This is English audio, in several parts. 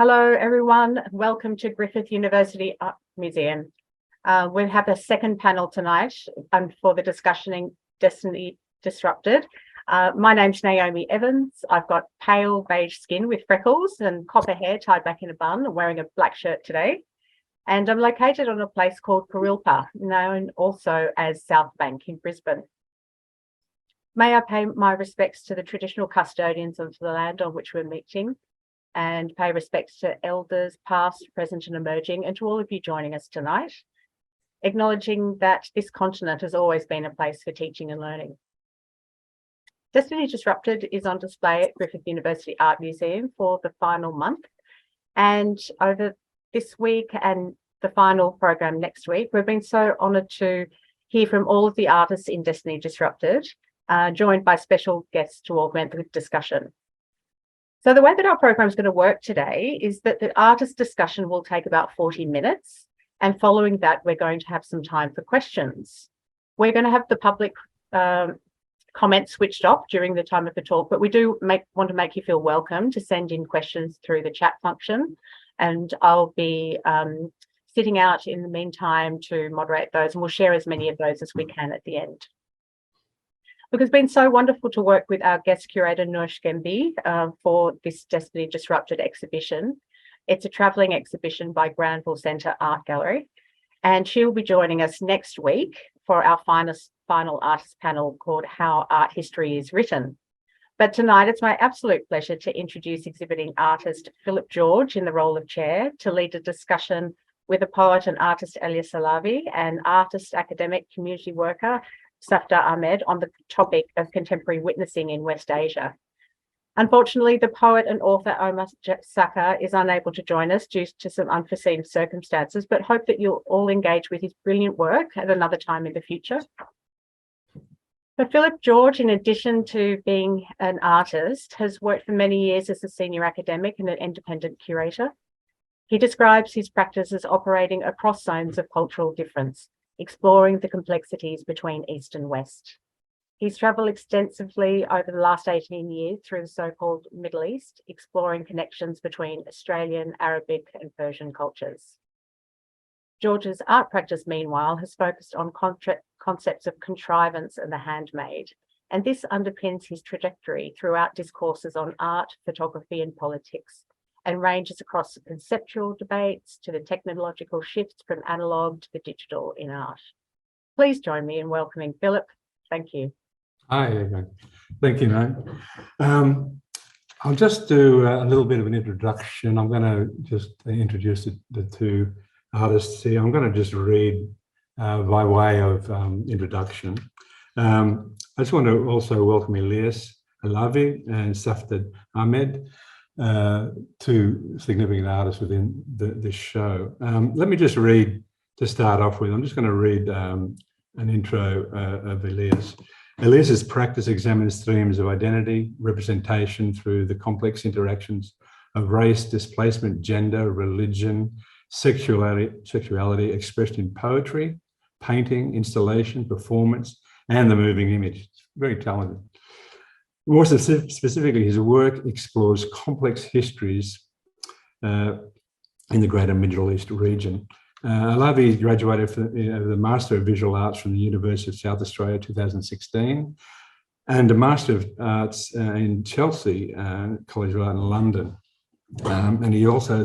Hello, everyone. Welcome to Griffith University Art Museum. We have a second panel tonight for the discussion Destiny Disrupted. My name's Naomi Evans. I've got pale beige skin with freckles and copper hair tied back in a bun. I'm wearing a black shirt today. And I'm located on a place called Kurilpa, known also as South Bank in Brisbane. May I pay my respects to the traditional custodians of the land on which we're meeting, and pay respects to elders past, present and emerging, and to all of you joining us tonight, acknowledging that this continent has always been a place for teaching and learning. Destiny Disrupted is on display at Griffith University Art Museum for the final month, and over this week and the final program next week, we've been so honoured to hear from all of the artists in Destiny Disrupted, joined by special guests to augment the discussion. So the way that our program is going to work today is that the artist discussion will take about 40 minutes. And following that, we're going to have some time for questions. We're going to have the public comments switched off during the time of the talk, but we do want to make you feel welcome to send in questions through the chat function. And I'll be sitting out in the meantime to moderate those, and we'll share as many of those as we can at the end. Look, it's been so wonderful to work with our guest curator, Noosh Gembi, for this Destiny Disrupted exhibition. It's a travelling exhibition by Granville Centre Art Gallery, and she'll be joining us next week for our final artist panel called How Art History is Written. But tonight, it's my absolute pleasure to introduce exhibiting artist Philip George in the role of chair to lead a discussion with a poet and artist, Elyas Alavi, and artist, academic, community worker, Safdar Ahmed, on the topic of contemporary witnessing in West Asia. Unfortunately, the poet and author Omar Saka is unable to join us due to some unforeseen circumstances, but hope that you'll all engage with his brilliant work at another time in the future. But Philip George, in addition to being an artist, has worked for many years as a senior academic and an independent curator. He describes his practice as operating across zones of cultural difference, exploring the complexities between East and West. He's travelled extensively over the last 18 years through the so-called Middle East, exploring connections between Australian, Arabic and Persian cultures. George's art practice, meanwhile, has focused on concepts of contrivance and the handmade, and this underpins his trajectory throughout discourses on art, photography and politics, and ranges across the conceptual debates to the technological shifts from analogue to the digital in art. Please join me in welcoming Philip. Thank you. Hi, thank you, Naomi. I'll just do a little bit of an introduction. I'm going to just introduce the two artists here. I'm going to just read by way of introduction. I just want to also welcome Elyas Alavi and Safdar Ahmed, two significant artists within this show. Let me just read to start off with. I'm just going to read an intro of Elyas. Elyas's practice examines themes of identity, representation through the complex interactions of race, displacement, gender, religion, sexuality expressed in poetry, painting, installation, performance, and the moving image. It's very talented. More specifically, his work explores complex histories in the greater Middle East region. Alavi graduated from the Master of Visual Arts from the University of South Australia 2016, and a Master of Arts in Chelsea College of Art in London. And he also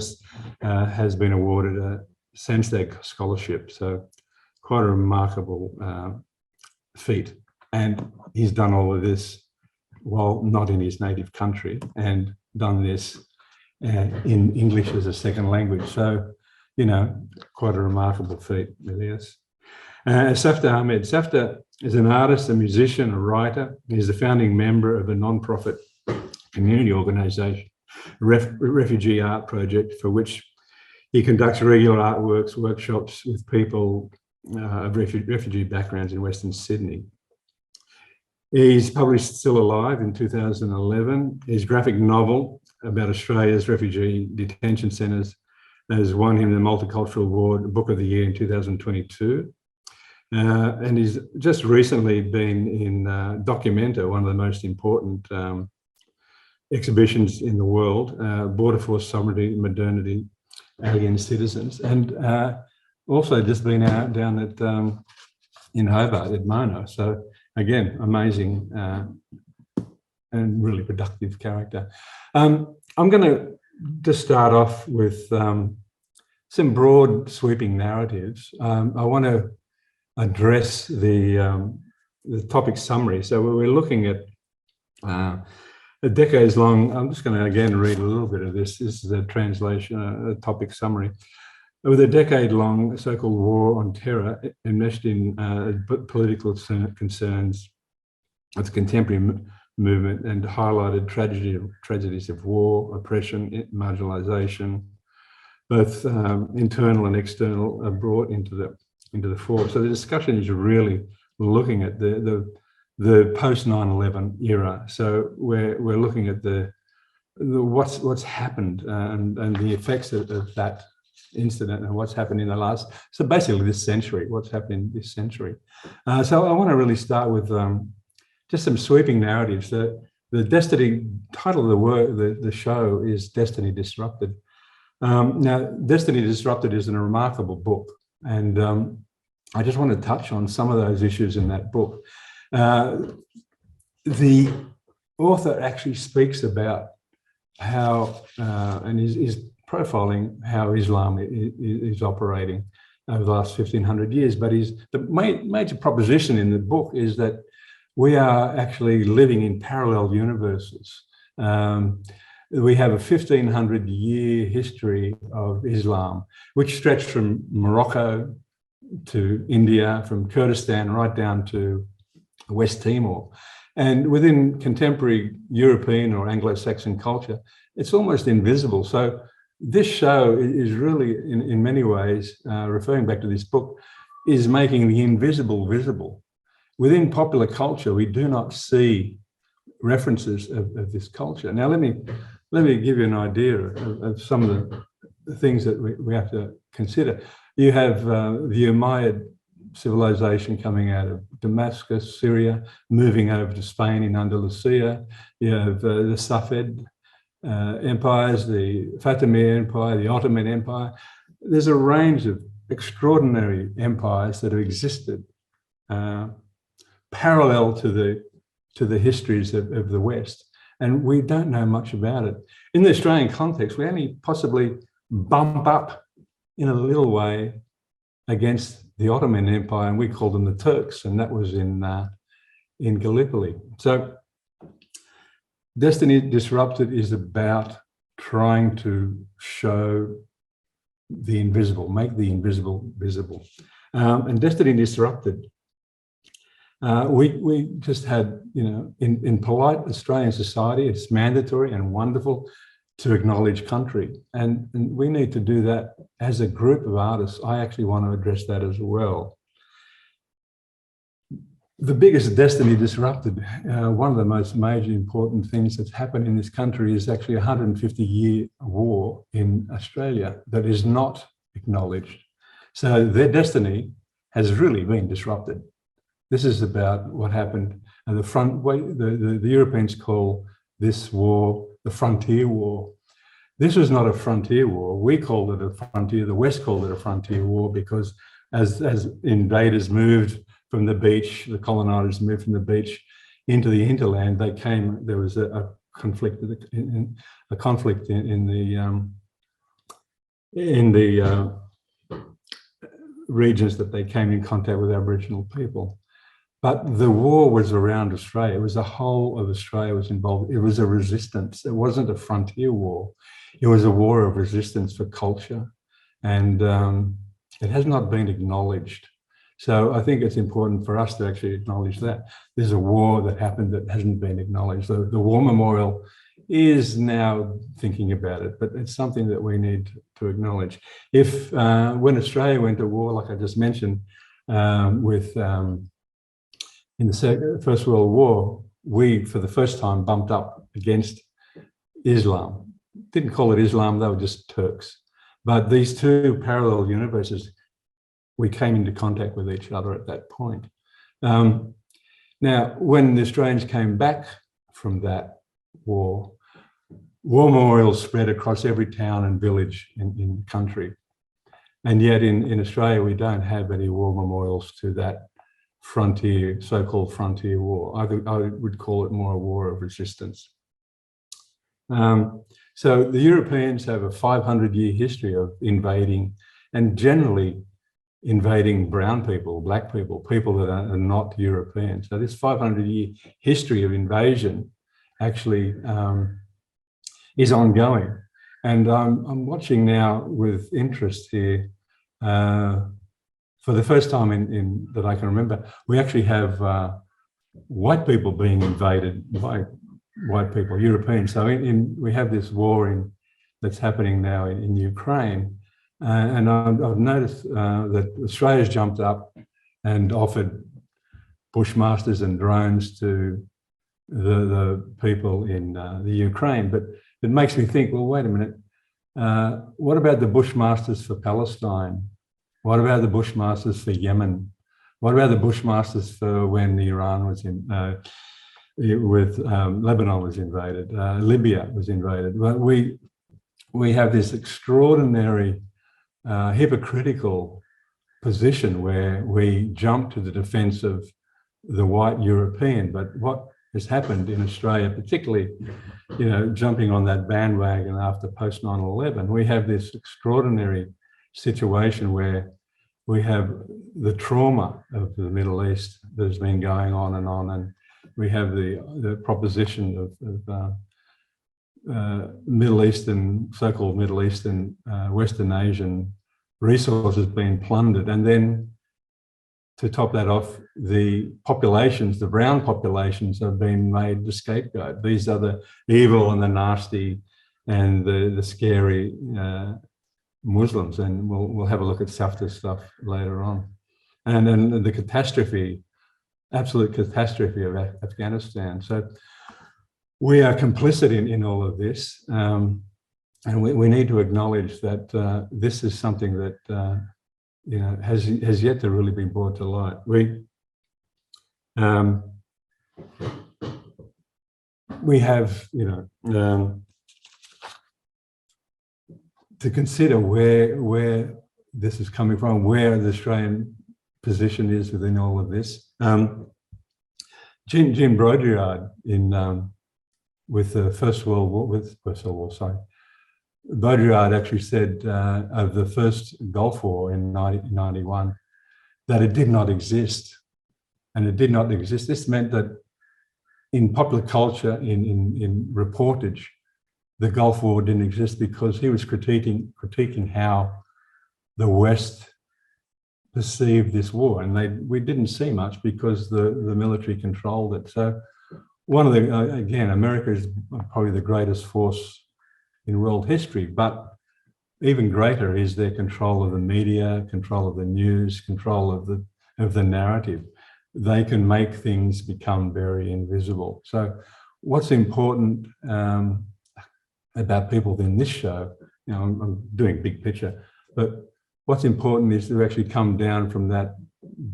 has been awarded a Samstag Scholarship, so quite a remarkable feat. And he's done all of this while not in his native country, and done this in English as a second language. So, you know, quite a remarkable feat, Elyas. Safdar Ahmed. Safdar is an artist, a musician, a writer. He's the founding member of a non-profit community organisation, Refugee Art Project, for which he conducts regular artworks, workshops with people of refugee backgrounds in Western Sydney. He's published Still Alive in 2011. His graphic novel about Australia's refugee detention centres has won him the Multicultural Award Book of the Year in 2022. And he's just recently been in Documenta, one of the most important exhibitions in the world, border force sovereignty, modernity, alien citizens, and also just been out down at in Hobart at Mona. So again, amazing and really productive character. I'm going to just start off with some broad sweeping narratives. I want to address the topic summary. So we're looking at a decades long. I'm just going to again read a little bit of this. This is a translation, a topic summary. With a decade-long so-called war on terror enmeshed in political concerns of the contemporary movement and highlighted tragedies of war, oppression, marginalisation, both internal and external, are brought into the fore. So the discussion is really looking at the post 9/11 era. So we're looking at the what's happened and the effects of that incident and what's happened in the last, so basically this century, what's happened in this century. So I want to really start with just some sweeping narratives. The Destiny title of the show is Destiny Disrupted. Now, Destiny Disrupted is a remarkable book, and I just want to touch on some of those issues in that book. The author actually speaks about how, and is profiling how Islam is operating over the last 1500 years. But the major proposition in the book is that we are actually living in parallel universes. We have a 1500-year history of Islam, which stretched from Morocco to India, from Kurdistan right down to West Timor. And within contemporary European or Anglo-Saxon culture, it's almost invisible. So this show is really, in many ways, referring back to this book, is making the invisible visible. Within popular culture, we do not see references of this culture. Now, let me give you an idea of some of the things that we have to consider. You have the Umayyad civilization coming out of Damascus, Syria, moving over to Spain in Andalusia. You have the Safed empires, the Fatimid Empire, the Ottoman Empire. There's a range of extraordinary empires that have existed parallel to the histories of the West, and we don't know much about it. In the Australian context, we only possibly bump up in a little way against the Ottoman Empire, and we call them the Turks, and that was in Gallipoli. So Destiny Disrupted is about trying to show the invisible, make the invisible visible. And Destiny Disrupted, we just had, in polite Australian society, it's mandatory and wonderful to acknowledge country. And we need to do that as a group of artists. I actually want to address that as well. The biggest Destiny Disrupted, one of the most major important things that's happened in this country is actually a 150-year war in Australia that is not acknowledged. So their destiny has really been disrupted. This is about what happened at the front. The Europeans call this war the Frontier War. This was not a frontier war. We called it a frontier. The West called it a frontier war because as invaders moved from the beach, the colonizers moved from the beach into the hinterland. There was a conflict in the regions that they came in contact with Aboriginal people. But the war was around Australia. It was the whole of Australia was involved. It was a resistance. It wasn't a frontier war. It was a war of resistance for culture. And it has not been acknowledged. So I think it's important for us to actually acknowledge that. There's a war that happened that hasn't been acknowledged. So the War Memorial is now thinking about it, but it's something that we need to acknowledge. If when Australia went to war, like I just mentioned, in the First World War, we, for the first time, bumped up against Islam. Didn't call it Islam, they were just Turks. But these two parallel universes, we came into contact with each other at that point. Now, when the Australians came back from that war, war memorials spread across every town and village in the country. And yet in Australia, we don't have any war memorials to that frontier, so-called frontier war. I would call it more a war of resistance. So the Europeans have a 500-year history of invading, and generally invading brown people, black people, people that are not European. So this 500-year history of invasion actually is ongoing. And I'm watching now with interest here, for the first time in that I can remember, we actually have white people being invaded by white people, Europeans. So we have this war that's happening now in Ukraine. And I've noticed that Australia's jumped up and offered bushmasters and drones to the people in the Ukraine. But it makes me think, well, wait a minute, what about the bushmasters for Palestine? What about the bushmasters for Yemen? What about the bushmasters for when Iran was Lebanon was invaded, Libya was invaded? Well, we have this extraordinary hypocritical position where we jump to the defense of the white European. But what has happened in Australia, particularly, jumping on that bandwagon after post 9/11, we have this extraordinary situation where we have the trauma of the Middle East that has been going on, and we have the proposition of Middle Eastern, so-called Middle Eastern, Western Asian resources being plundered. And then to top that off, the populations, the brown populations, have been made the scapegoat. These are the evil and the nasty and the scary Muslims. And we'll have a look at Safdar stuff later on. And then the catastrophe, absolute catastrophe of Afghanistan. So we are complicit in all of this, and we need to acknowledge that this is something that has yet to really be brought to light. We have to consider where this is coming from, where the Australian position is within all of this. Jim Baudrillard with the First World War, Baudrillard actually said of the first Gulf War in 1991 that it did not exist. And it did not exist. This meant that in popular culture, in reportage, the Gulf War didn't exist because he was critiquing how the West perceived this war. And we didn't see much because the military controlled it. So one of the, again, America is probably the greatest force in world history, but even greater is their control of the media, control of the news, control of the narrative. They can make things become very invisible. So what's important about people in this show, I'm doing big picture, but what's important is to actually come down from that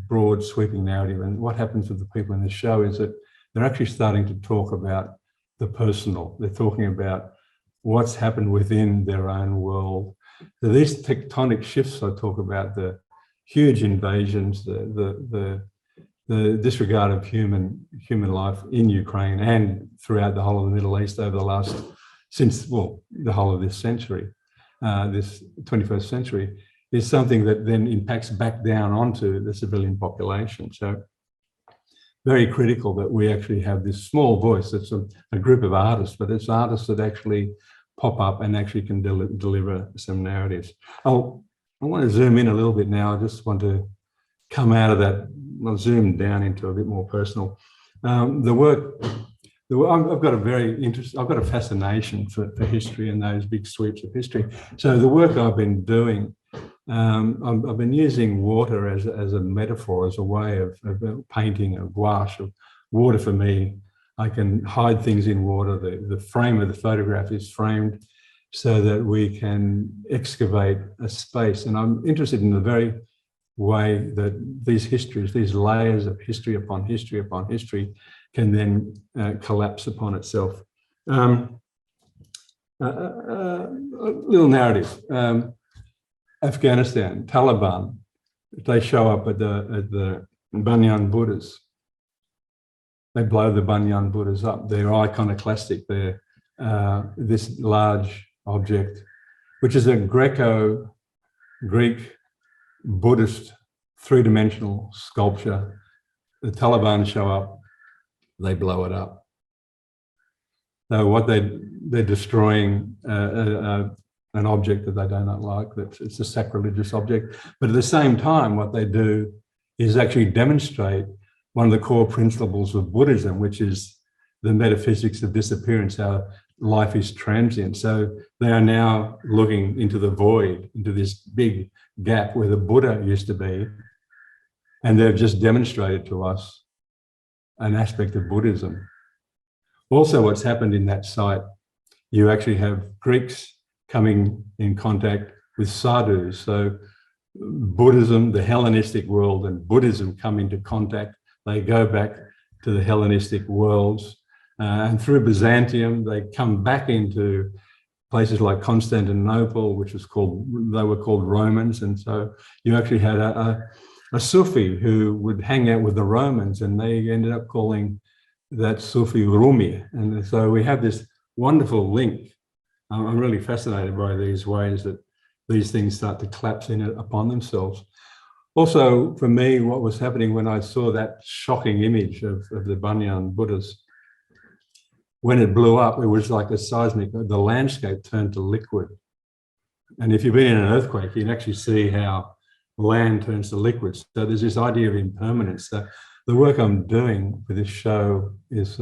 broad sweeping narrative. And what happens with the people in this show is that they're actually starting to talk about the personal. They're talking about what's happened within their own world. So these tectonic shifts I talk about, the huge invasions, the disregard of human life in Ukraine and throughout the whole of the Middle East over the last, the whole of this century, this 21st century, is something that then impacts back down onto the civilian population. So very critical that we actually have this small voice. It's a group of artists, but it's artists that actually pop up and actually can deliver some narratives. I want to zoom in a little bit now. I just want to come out of that. I'll zoom down into a bit more personal. I've got a fascination for history and those big sweeps of history. So the work I've been doing, I've been using water as a metaphor, as a way of painting a gouache of water. For me, I can hide things in water. The frame of the photograph is framed so that we can excavate a space. And I'm interested in the very way that these histories, these layers of history upon history upon history, can then collapse upon itself. a little narrative. Afghanistan, Taliban, they show up at the Banyan Buddhas. They blow the Banyan Buddhas up. They're iconoclastic. They're this large object, which is a Greco-Greek Buddhist three-dimensional sculpture. The Taliban show up, they blow it up. So what they're destroying an object that they do not like. It's a sacrilegious object. But at the same time, what they do is actually demonstrate one of the core principles of Buddhism, which is the metaphysics of disappearance, how life is transient. So they are now looking into the void, into this big gap where the Buddha used to be, and they've just demonstrated to us an aspect of Buddhism. Also, what's happened in that site, you actually have Greeks coming in contact with sadhus. So Buddhism, the Hellenistic world, and Buddhism come into contact. They go back to the Hellenistic worlds. And through Byzantium, they come back into places like Constantinople, which was they were called Romans. And so you actually had a Sufi who would hang out with the Romans, and they ended up calling that Sufi Rumi. And so we have this wonderful link. I'm really fascinated by these ways that these things start to collapse in upon themselves. Also, for me, what was happening when I saw that shocking image of the Banyan Buddhas, when it blew up, it was like a seismic, the landscape turned to liquid. And if you've been in an earthquake, you can actually see how land turns to liquid. So there's this idea of impermanence. So the work I'm doing for this show is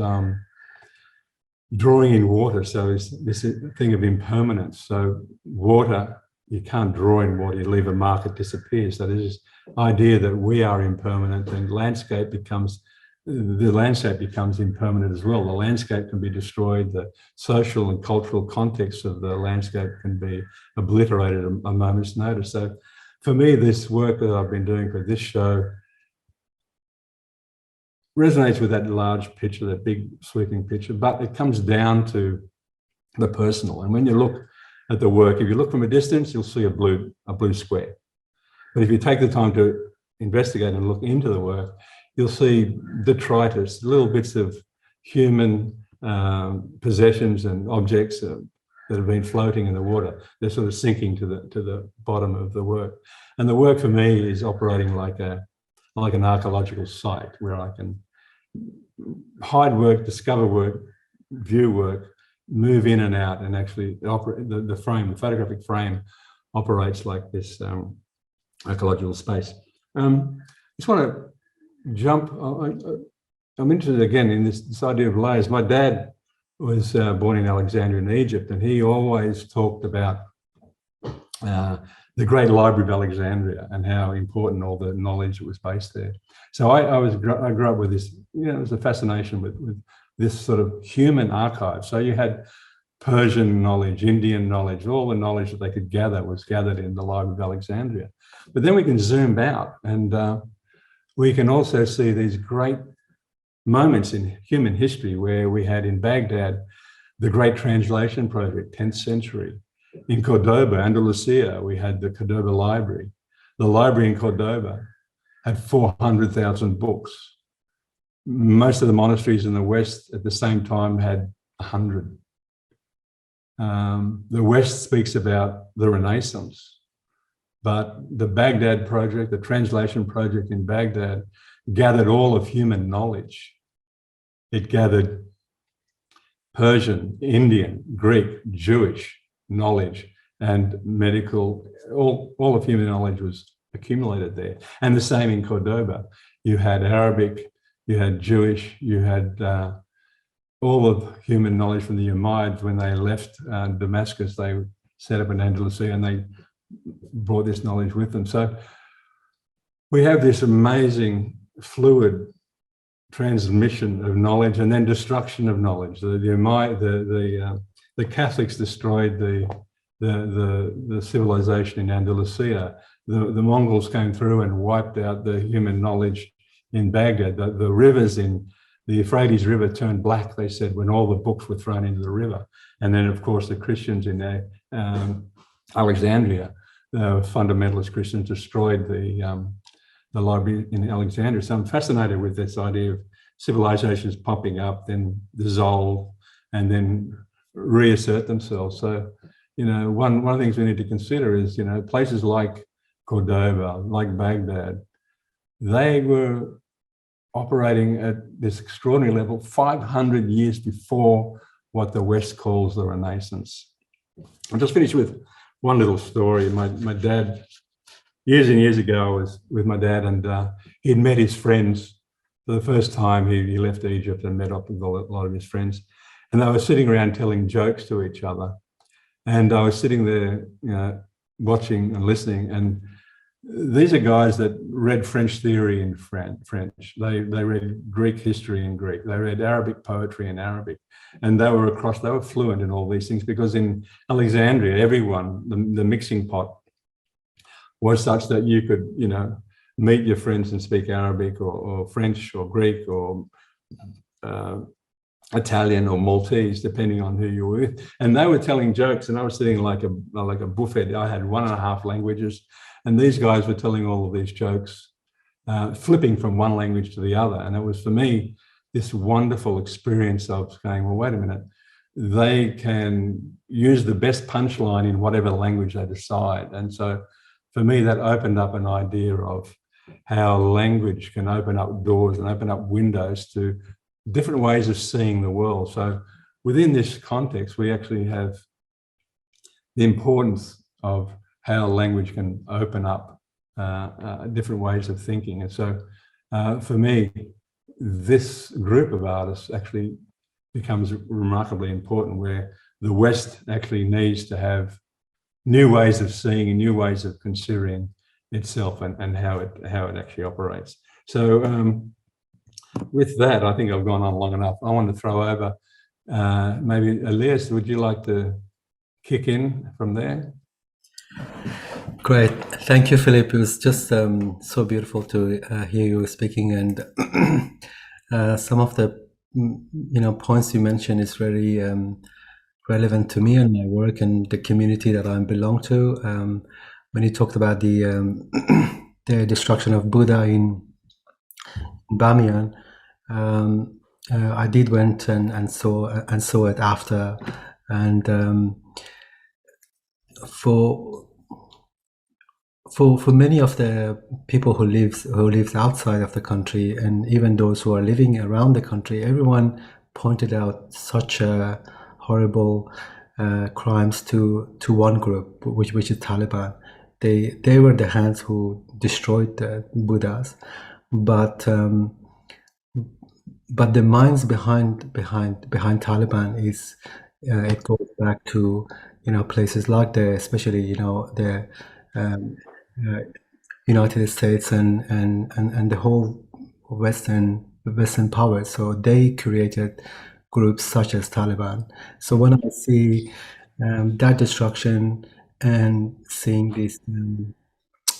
drawing in water. So it's this thing of impermanence. So water, you can't draw in water, you leave a mark, it disappears. So there's this idea that we are impermanent, and the landscape becomes impermanent as well. The landscape can be destroyed, the social and cultural context of the landscape can be obliterated at a moment's notice. So for me, this work that I've been doing for this show resonates with that large picture, that big sweeping picture, but it comes down to the personal. And when you look at the work, if you look from a distance, you'll see a blue square. But if you take the time to investigate and look into the work, you'll see detritus, little bits of human possessions and objects that have been floating in the water. They're sort of sinking to the bottom of the work. And the work for me is operating like an archaeological site where I can hide work, discover work, view work, move in and out, and actually operate the frame, the photographic frame operates like this archaeological space. Just want to jump. I'm interested again in this idea of layers. My dad was born in Alexandria in Egypt, and he always talked about the Great Library of Alexandria and how important all the knowledge that was based there. So I grew up with this, it was a fascination with this sort of human archive. So you had Persian knowledge, Indian knowledge, all the knowledge that they could gather was gathered in the Library of Alexandria. But then we can zoom out, and we can also see these great moments in human history where we had in Baghdad the Great Translation Project, 10th century. In Cordoba, Andalusia, we had the Cordoba Library. The library in Cordoba had 400,000 books. Most of the monasteries in the West at the same time had 100. The West speaks about the Renaissance, but the Baghdad project, the translation project in Baghdad, gathered all of human knowledge. It gathered Persian, Indian, Greek, Jewish knowledge, and medical, all of human knowledge was accumulated there. And the same in Cordoba. You had Arabic, you had Jewish, you had all of human knowledge from the Umayyads. When they left Damascus, they set up an Andalusia and they brought this knowledge with them. So we have this amazing fluid transmission of knowledge and then destruction of knowledge. The Catholics destroyed the civilization in Andalusia. The Mongols came through and wiped out the human knowledge in Baghdad. The rivers in the Euphrates River turned black, they said, when all the books were thrown into the river. And then, of course, the Christians in Alexandria, the fundamentalist Christians, destroyed the library in Alexandria. So I'm fascinated with this idea of civilizations popping up, then dissolve, and then reassert themselves. So, one of the things we need to consider is, places like Cordoba, like Baghdad, they were operating at this extraordinary level 500 years before what the West calls the Renaissance. I'll just finish with one little story. My dad, years and years ago, I was with my dad, and he'd met his friends for the first time. He left Egypt and met up with a lot of his friends, and they were sitting around telling jokes to each other. And I was sitting there, watching and listening. And these are guys that read French theory in French. They read Greek history in Greek. They read Arabic poetry in Arabic. And they were fluent in all these things, because in Alexandria, everyone, the mixing pot was such that you could, meet your friends and speak Arabic or French or Greek or Italian or Maltese, depending on who you were with. And they were telling jokes, and I was sitting like a buffet. I had 1.5 languages, and these guys were telling all of these jokes, flipping from one language to the other. And it was, for me, this wonderful experience of going, well, wait a minute, they can use the best punchline in whatever language they decide. And so for me, that opened up an idea of how language can open up doors and open up windows to different ways of seeing the world. So within this context, we actually have the importance of how language can open up different ways of thinking. And so for me, this group of artists actually becomes remarkably important, where the West actually needs to have new ways of seeing and new ways of considering itself and how it actually operates. So with that, I think I've gone on long enough. I want to throw over, maybe Elyas, would you like to kick in from there? Great. Thank you, Philip. It was just so beautiful to hear you speaking, and some of the points you mentioned is very relevant to me and my work and the community that I belong to. When you talked about the the destruction of Buddha in Bamiyan, I did went and saw it after, and for many of the people who lives outside of the country, and even those who are living around the country, everyone pointed out such horrible crimes to one group, which is Taliban. They were the hands who destroyed the Buddhas, but the minds behind Taliban is it goes back to places like especially the United States and the whole Western powers. So they created groups such as Taliban. So when I see that destruction and seeing these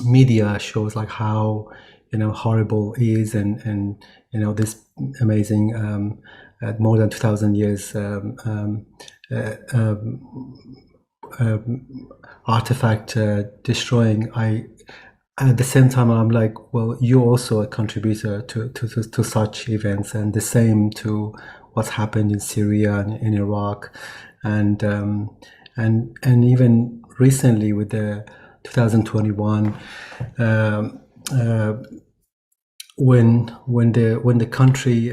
media shows like how horrible is and this amazing more than 2,000 years artifact destroying, at the same time I'm like, well, you're also a contributor to such events, and the same to what's happened in Syria and in Iraq, and even recently with the 2021 when the country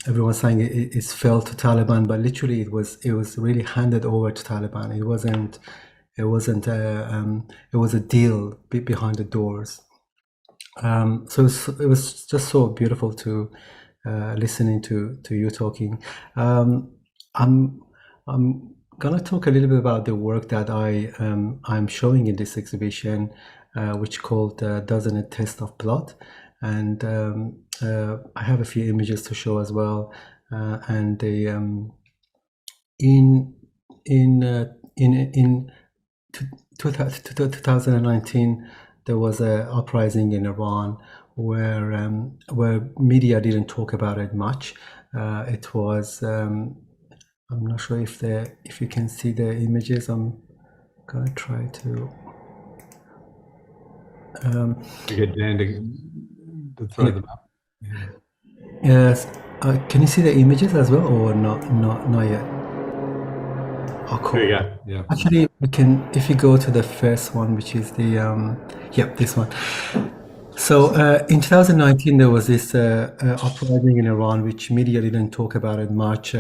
everyone's saying it fell to Taliban, but literally it was really handed over to Taliban. It wasn't it was a deal behind the doors. So it was just so beautiful to listening to you talking. I'm gonna talk a little bit about the work that I'm showing in this exhibition, which called Doesn't It Taste of Blood? And I have a few images to show as well. And they in 2019 there was an uprising in Iran where media didn't talk about it much, It was. I'm not sure if you can see the images. I'm gonna try to. To get Dan to throw them up. Yeah. Yes. Can you see the images as well, or not yet? Oh, cool. There you go. Yeah. Actually, we can, if you go to the first one, which is the, this one. So in 2019, there was this uprising in Iran, which media didn't talk about it much.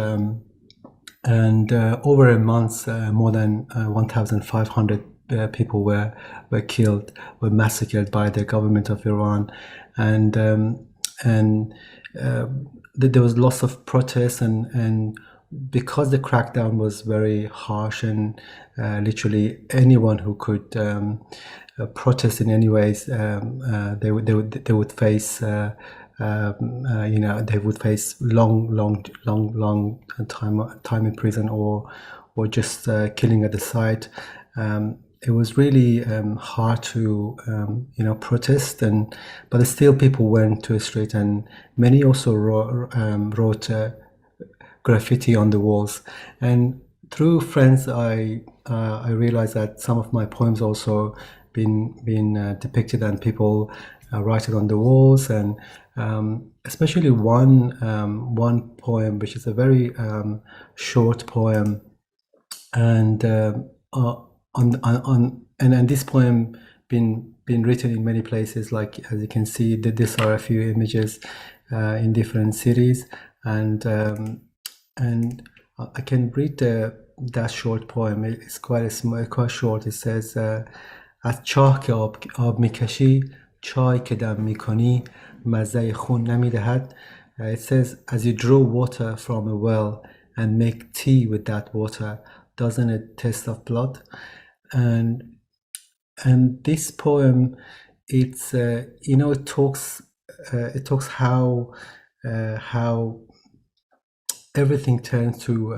And over a month, more than 1,500 people were killed, were massacred by the government of Iran. And there was lots of protests, and because the crackdown was very harsh, and literally anyone who could protest in any ways, they would face they would face long time in prison, or just killing at the site. It was really hard to protest, but still people went to the street, and many also wrote graffiti on the walls. And through friends, I realized that some of my poems also been depicted, and people write it on the walls. And especially one poem, which is a very short poem, and and this poem been written in many places. Like, as you can see, that these are a few images in different cities, and I can read that short poem. It's quite short. It says, از چاه که آب میکشی چای که دم میکنی مزه خون نمیدهد. It says, as you draw water from a well and make tea with that water, doesn't it taste of blood? And this poem, it's it talks how everything turns to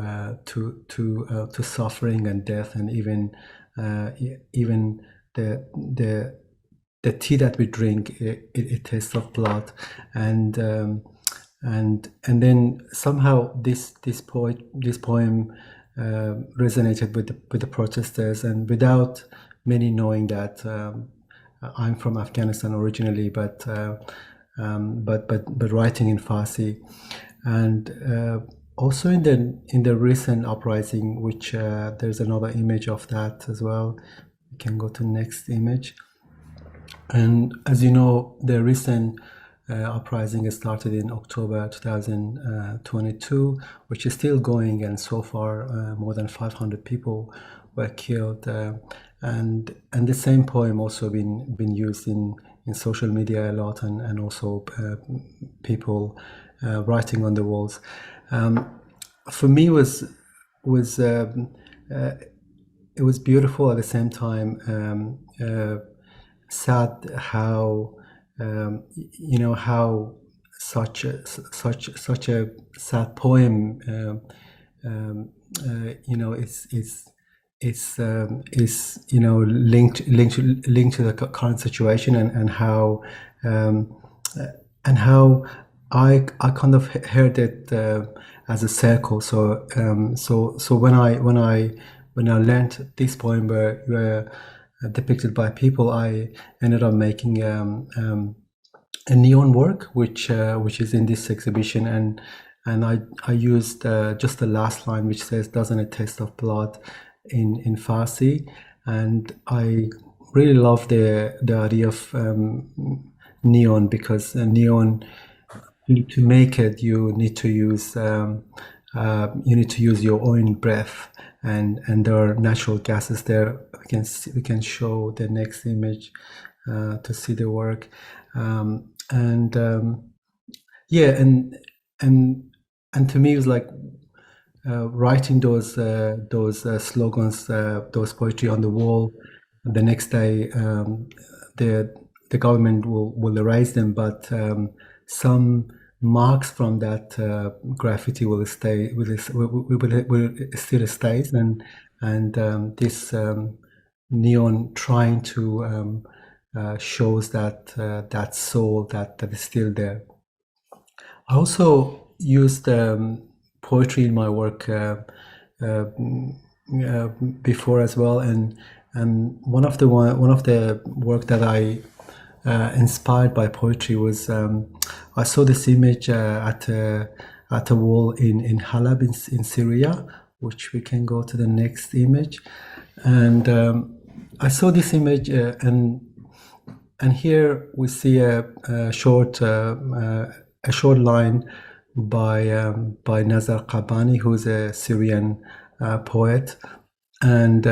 suffering and death, and even the tea that we drink, it tastes of blood. And then somehow this poem resonated with the protesters, and without many knowing that I'm from Afghanistan originally, but writing in Farsi. And also in the recent uprising, which there's another image of that as well. We can go to next image. And as you know, the recent uprising started in October 2022, which is still going, and so far more than 500 people were killed. And the same poem also been used in social media a lot, and also people writing on the walls. For me, it was beautiful, at the same time sad how how such a sad poem is linked to the current situation, and how I kind of heard it as a circle. So when I learned this poem were depicted by people, I ended up making a neon work, which is in this exhibition, and I used just the last line, which says, "Doesn't it taste of blood?" in Farsi. And I really love the idea of neon, because neon, to make it, you need to use your own breath, and there are natural gases there. We can show the next image to see the work. And to me, it was like writing those slogans, those poetry on the wall. The next day, the government will erase them, but some marks from that graffiti will stay. Will still stays, and this neon trying to shows that soul that is still there. I also used poetry in my work before as well, and one of the work that I inspired by poetry was I saw this image at a wall in Halab in Syria, which we can go to the next image, and I saw this image and here we see a short line by Nazar Qabani, who's a Syrian poet, and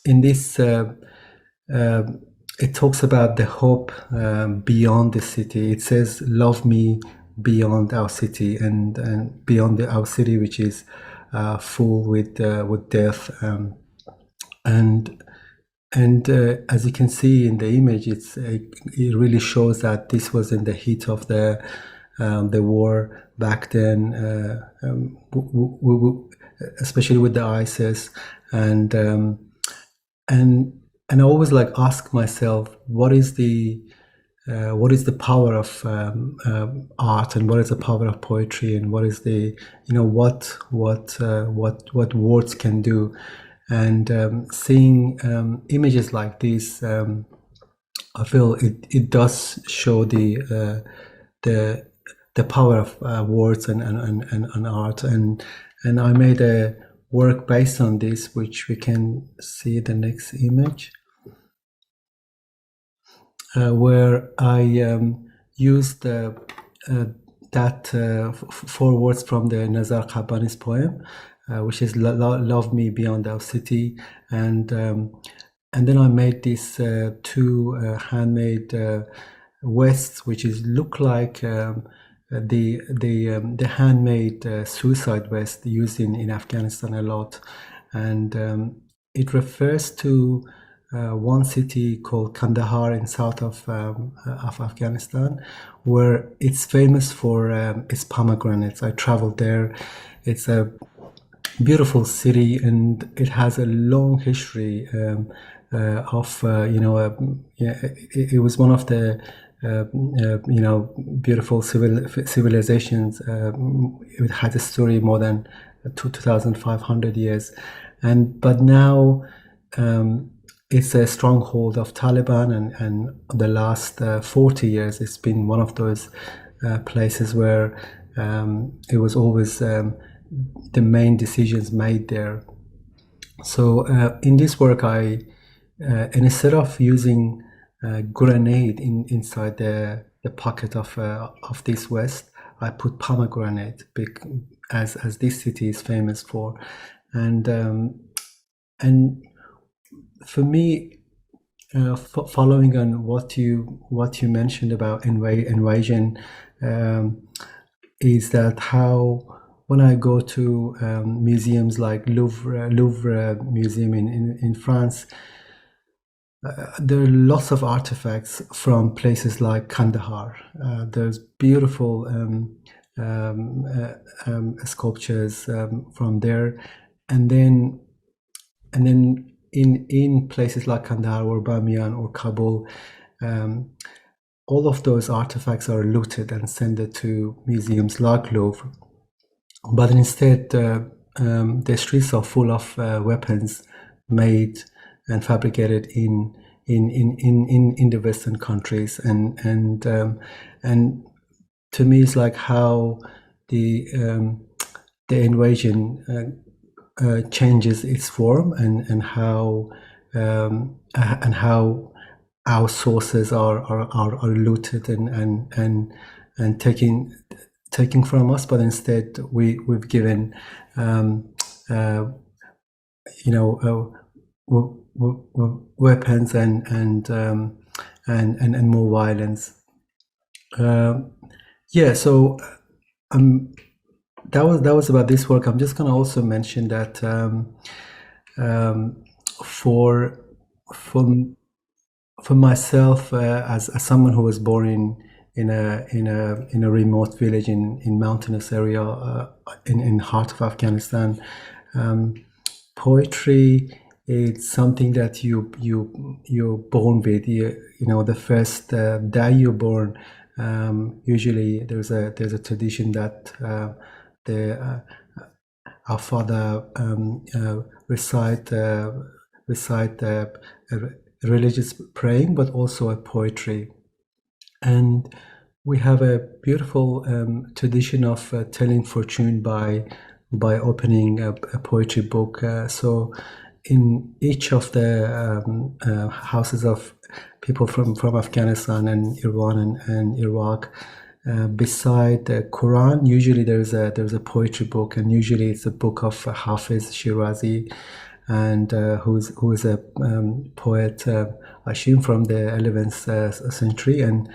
in this it talks about the hope beyond the city. It says, "Love me beyond our city," and beyond our city, which is full with death, and as you can see in the image, it really shows that this was in the heat of the war back then, especially with the ISIS, and I always like ask myself, what is the power of art, and what is the power of poetry, and what is the what words can do, and seeing images like this, I feel it does show the power of words and art, and I made a work based on this, which we can see the next image, where I used that 4 words from the Nazar Qabani's poem, which is "Love me beyond our city," and then I made these 2 handmade vests, which look like the handmade suicide vest used in Afghanistan a lot, and it refers to one city called Kandahar in south of Afghanistan, where it's famous for its pomegranates. I traveled there. It's a beautiful city, and it has a long history of it was one of the beautiful civilizations. It had a story more than 2,500 years, but now it's a stronghold of Taliban, and the last 40 years it's been one of those places where it was always the main decisions made there. So in this work, I instead of using a grenade inside the pocket of this vest, I put pomegranate, as this city is famous for, and for me, following on what you mentioned about invasion, is that how when I go to museums like Louvre Museum in France, there are lots of artifacts from places like Kandahar. There's beautiful sculptures from there, and then in places like Kandahar or Bamiyan or Kabul, all of those artifacts are looted and sent to museums like Louvre. But instead, the streets are full of weapons made and fabricated in the Western countries, and to me, it's like how the invasion changes its form, and how our sources are looted and taken from us, but instead we've given weapons and more violence. So that was about this work. I'm just going to also mention that for myself, as someone who was born in a remote village in mountainous area in heart of Afghanistan, poetry, it's something that you're born with. The first day you're born, Usually there's a tradition that our father recite religious praying, but also a poetry. And we have a beautiful tradition of telling fortune by opening a poetry book. So in each of the houses of people from Afghanistan and Iran and Iraq, beside the Quran, usually there's a poetry book, and usually it's a book of Hafiz Shirazi, and who is a poet, I assume from the 11th century, and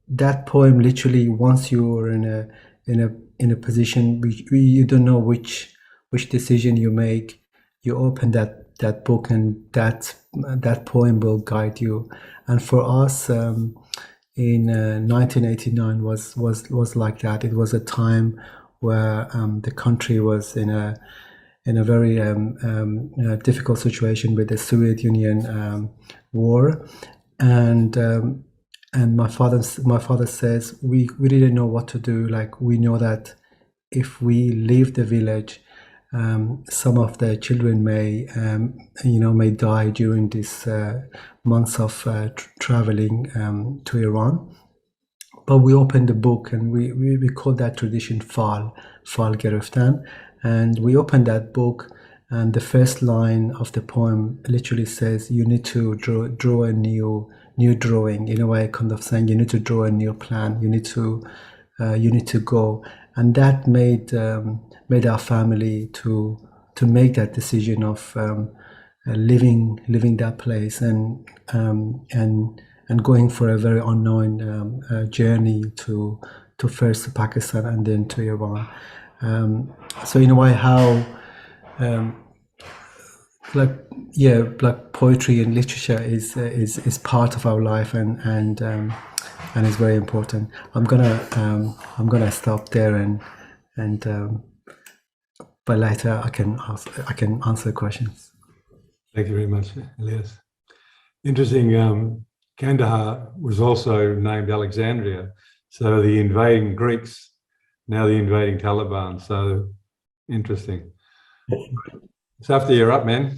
that poem literally, once you're in a position you don't know which decision you make, you open that book, and that poem will guide you. And for us, in 1989 was like that. It was a time where the country was in a very difficult situation with the Soviet Union war, and my father says we didn't know what to do. Like, we know that if we leave the village, some of the children may die during this months of traveling to Iran. But we opened the book, and we call that tradition fal gereftan. And we opened that book, and the first line of the poem literally says, you need to draw a new drawing, in a way, kind of saying you need to draw a new plan, you need to go. And that made our family to make that decision of living that place, and going for a very unknown journey to first to Pakistan and then to Iran. So in a way, how like poetry and literature is part of our life, and is very important. I'm gonna stop there, and but later I can answer questions. Thank you very much, Elyas. Interesting. Kandahar was also named Alexandria. So the invading Greeks, now the invading Taliban. So interesting. Safdar, you're up, man.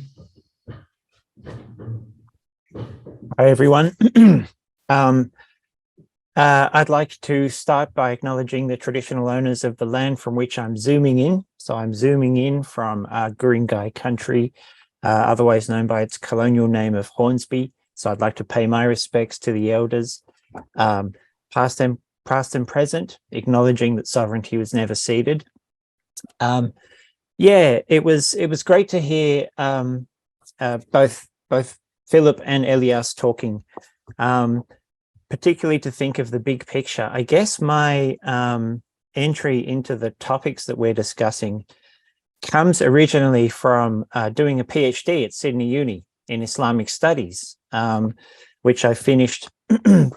Hi, everyone. I'd like to start by acknowledging the traditional owners of the land from which I'm zooming in. So I'm zooming in from Guringai country, otherwise known by its colonial name of Hornsby. So I'd like to pay my respects to the elders, past and present, acknowledging that sovereignty was never ceded. Yeah, it was great to hear both Philip and Elyas talking, particularly to think of the big picture. I guess my entry into the topics that we're discussing comes originally from doing a PhD at Sydney Uni in Islamic Studies, which I finished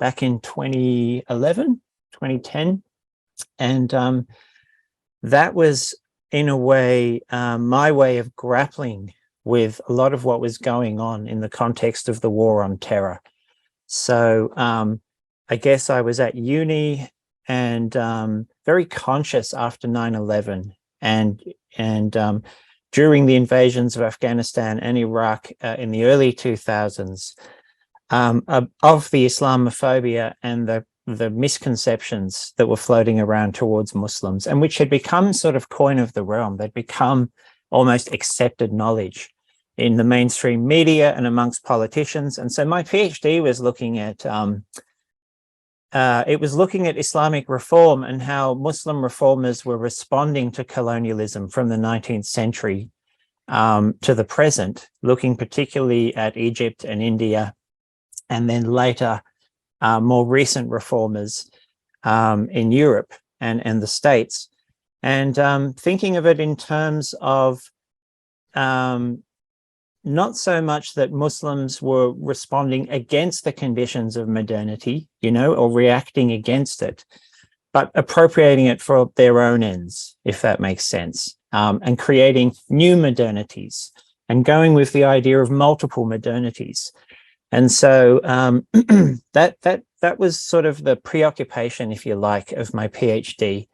back in 2011, 2010. And that was, in a way, my way of grappling with a lot of what was going on in the context of the war on terror. So I guess I was at uni and very conscious after 9/11 and during the invasions of Afghanistan and Iraq in the early 2000s, of the Islamophobia and the misconceptions that were floating around towards Muslims, and which had become sort of coin of the realm. They'd become almost accepted knowledge in the mainstream media and amongst politicians. And so my PhD was looking at Islamic reform and how Muslim reformers were responding to colonialism from the 19th century to the present, looking particularly at Egypt and India, and then later more recent reformers in Europe and the States, and thinking of it in terms of not so much that Muslims were responding against the conditions of modernity, or reacting against it, but appropriating it for their own ends, if that makes sense, and creating new modernities and going with the idea of multiple modernities. And so that was sort of the preoccupation, if you like, of my PhD.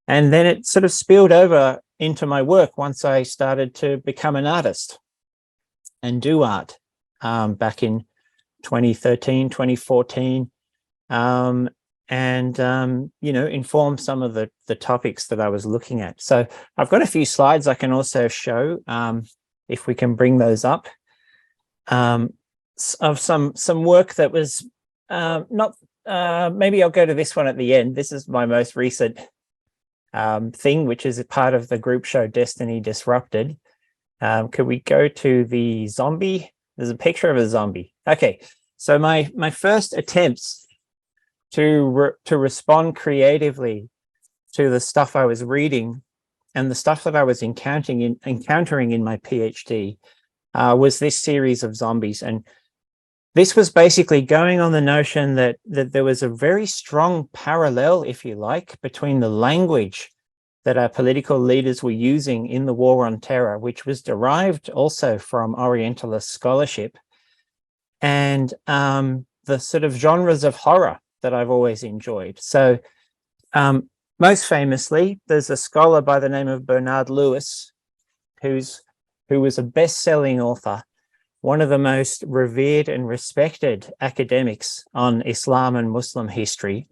And then it sort of spilled over into my work once I started to become an artist and do art back in 2013, 2014, you know, inform some of the topics that I was looking at. So I've got a few slides I can also show, if we can bring those up, of some work that was not, maybe I'll go to this one at the end. This is my most recent thing, which is a part of the group show Destiny Disrupted. Could we go to the zombie? There's a picture of a zombie. Okay, so my first attempts to respond creatively to the stuff I was reading and the stuff that I was encountering in my PhD was this series of zombies. And this was basically going on the notion that there was a very strong parallel, if you like, between the language that our political leaders were using in the war on terror, which was derived also from Orientalist scholarship, and the sort of genres of horror that I've always enjoyed. So most famously, there's a scholar by the name of Bernard Lewis, who was a best-selling author, one of the most revered and respected academics on Islam and Muslim history.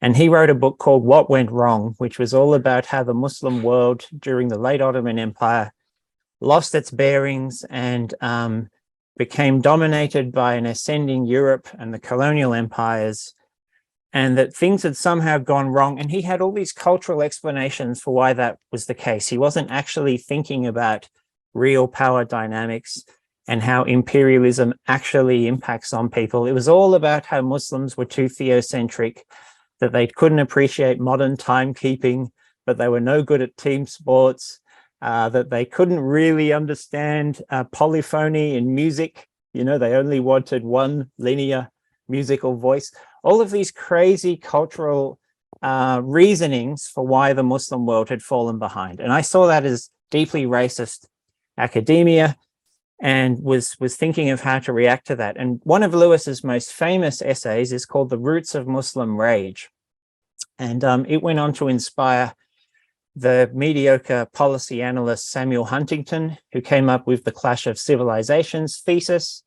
And he wrote a book called What Went Wrong, which was all about how the Muslim world during the late Ottoman Empire lost its bearings and became dominated by an ascending Europe and the colonial empires, and that things had somehow gone wrong. And he had all these cultural explanations for why that was the case. He wasn't actually thinking about real power dynamics and how imperialism actually impacts on people. It was all about how Muslims were too theocentric, that they couldn't appreciate modern timekeeping, but they were no good at team sports, that they couldn't really understand polyphony in music. You know, they only wanted one linear musical voice. All of these crazy cultural reasonings for why the Muslim world had fallen behind. And I saw that as deeply racist academia and was thinking of how to react to that. And one of Lewis's most famous essays is called The Roots of Muslim Rage. And it went on to inspire the mediocre policy analyst Samuel Huntington, who came up with the Clash of Civilizations thesis.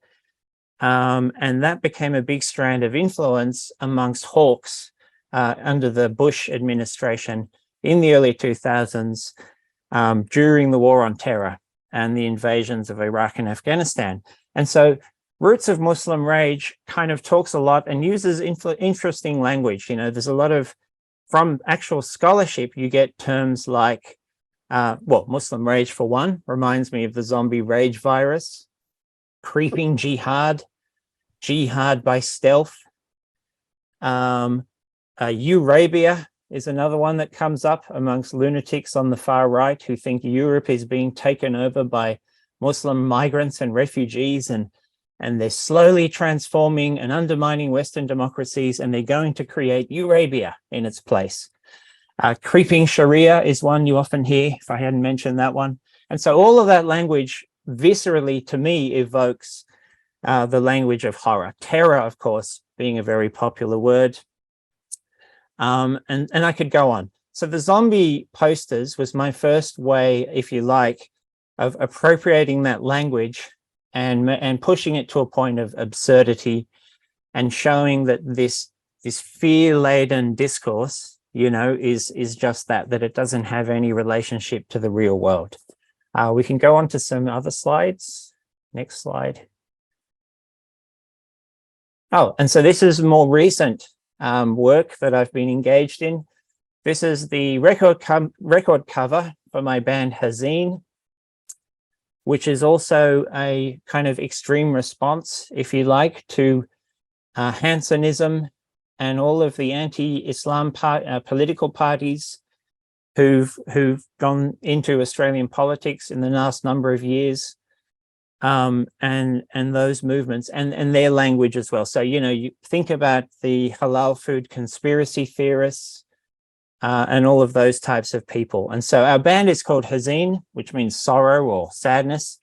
And that became a big strand of influence amongst hawks under the Bush administration in the early 2000s during the war on terror and the invasions of Iraq and Afghanistan. And so Roots of Muslim Rage kind of talks a lot and uses interesting language. You know, there's a lot of, from actual scholarship, you get terms like, well, Muslim rage for one, reminds me of the zombie rage virus, creeping jihad, jihad by stealth. Eurabia is another one that comes up amongst lunatics on the far right who think Europe is being taken over by Muslim migrants and refugees, and they're slowly transforming and undermining Western democracies, and they're going to create Eurabia in its place. Creeping Sharia is one you often hear, if I hadn't mentioned that one. And so all of that language viscerally, to me, evokes the language of horror. Terror, of course, being a very popular word. And I could go on. So the zombie posters was my first way, if you like, of appropriating that language and pushing it to a point of absurdity and showing that this fear-laden discourse, you know, is just that it doesn't have any relationship to the real world. We can go on to some other slides. Next slide. Oh, and so this is more recent work that I've been engaged in. This is the record cover for my band Hazin, which is also a kind of extreme response, if you like, to Hansonism and all of the anti-Islam political parties who've gone into Australian politics in the last number of years, and those movements and their language as well. So, you know, you think about the halal food conspiracy theorists and all of those types of people. And so our band is called Hazin, which means sorrow or sadness.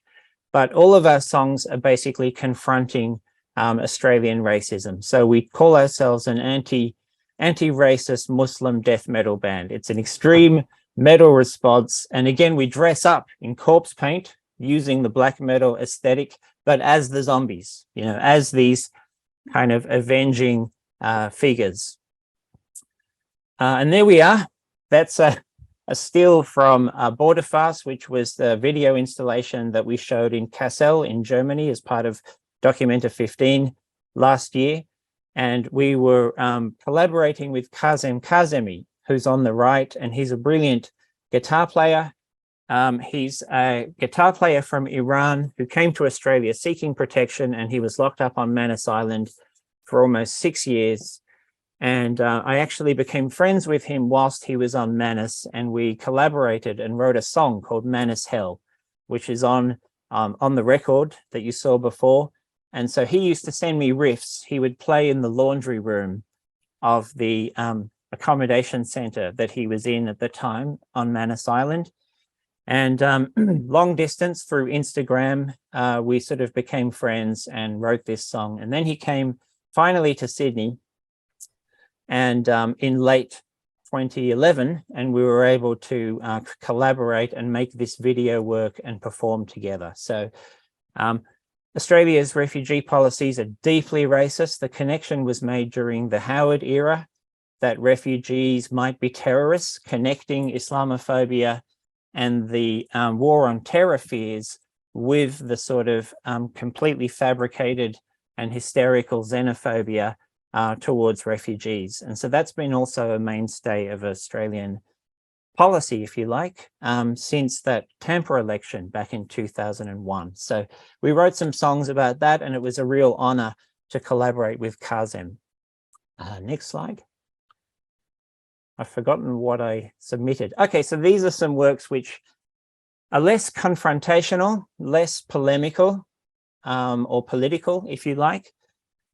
but all of our songs are basically confronting Australian racism. So we call ourselves an anti-racist Muslim death metal band. It's an extreme metal response. And again, we dress up in corpse paint using the black metal aesthetic, but as the zombies, you know, as these kind of avenging figures. And there we are. That's a still from Border Fast, which was the video installation that we showed in Kassel in Germany as part of Documenta 15 last year. And we were collaborating with Kazem Kazemi, who's on the right, and he's a brilliant guitar player. He's a guitar player from Iran who came to Australia seeking protection, and he was locked up on Manus Island for almost 6 years. And I actually became friends with him whilst he was on Manus, and we collaborated and wrote a song called Manus Hell, which is on the record that you saw before. And so he used to send me riffs. He would play in the laundry room of the accommodation center that he was in at the time on Manus Island. And long distance through Instagram, we sort of became friends and wrote this song. And then he came finally to Sydney and in late 2011, and we were able to collaborate and make this video work and perform together. So Australia's refugee policies are deeply racist. The connection was made during the Howard era that refugees might be terrorists, connecting Islamophobia and the war on terror fears with the sort of completely fabricated and hysterical xenophobia towards refugees. And so that's been also a mainstay of Australian policy, if you like, since that Tampa election back in 2001. So we wrote some songs about that, and it was a real honor to collaborate with Kazem. Next slide. I've forgotten what I submitted. Okay, so these are some works which are less confrontational, less polemical, or political, if you like.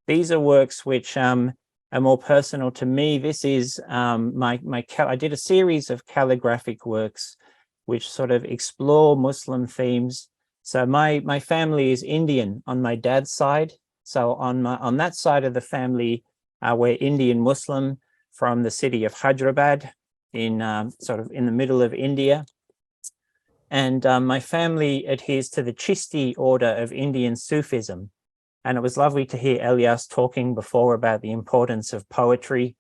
These are works which are more personal to me. This is I did a series of calligraphic works which sort of explore Muslim themes. So my family is Indian on my dad's side. So on that side of the family, we're Indian Muslim from the city of Hyderabad in sort of in the middle of India. And my family adheres to the Chishti order of Indian Sufism. And it was lovely to hear Elyas talking before about the importance of poetry,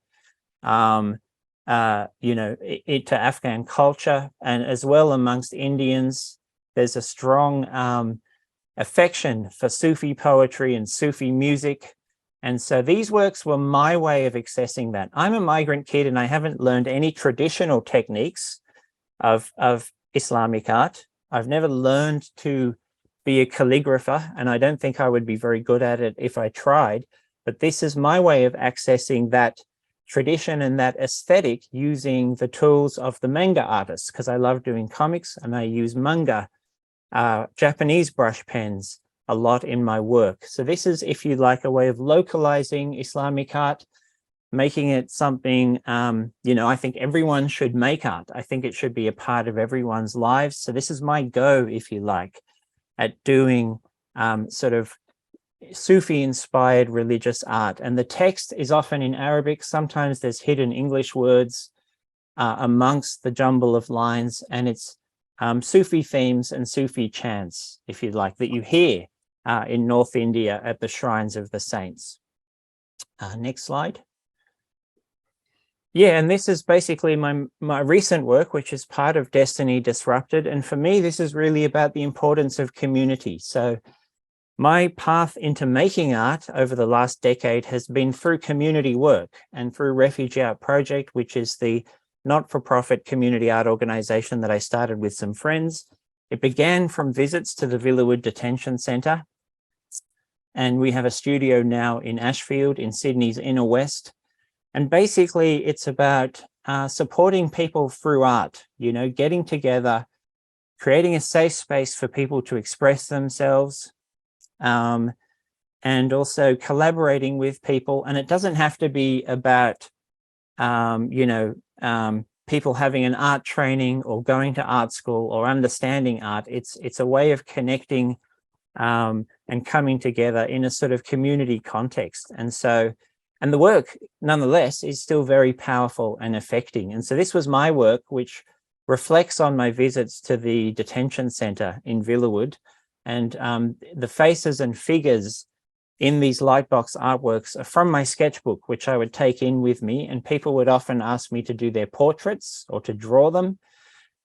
to Afghan culture, and as well amongst Indians, there's a strong affection for Sufi poetry and Sufi music. And so these works were my way of accessing that. I'm a migrant kid and I haven't learned any traditional techniques of Islamic art. I've never learned to be a calligrapher, and I don't think I would be very good at it if I tried, but this is my way of accessing that tradition and that aesthetic using the tools of the manga artists, because I love doing comics and I use manga, Japanese brush pens a lot in my work. So this is, if you like, a way of localizing Islamic art, making it something, I think everyone should make art. I think it should be a part of everyone's lives. So this is my go, if you like, at doing sort of Sufi-inspired religious art. And the text is often in Arabic. Sometimes there's hidden English words amongst the jumble of lines, and it's Sufi themes and Sufi chants, if you like, that you hear in North India at the shrines of the saints. Next slide. Yeah, and this is basically my recent work, which is part of Destiny Disrupted. And for me, this is really about the importance of community. So my path into making art over the last decade has been through community work and through Refugee Art Project, which is the not-for-profit community art organization that I started with some friends. It began from visits to the Villawood Detention Centre. And we have a studio now in Ashfield in Sydney's inner west. And basically, it's about supporting people through art, getting together, creating a safe space for people to express themselves, and also collaborating with people. And it doesn't have to be about, people having an art training or going to art school or understanding art. It's a way of connecting and coming together in a sort of community context. And the work, nonetheless, is still very powerful and affecting. And so this was my work, which reflects on my visits to the detention centre in Villawood. And the faces and figures in these lightbox artworks are from my sketchbook, which I would take in with me. And people would often ask me to do their portraits or to draw them.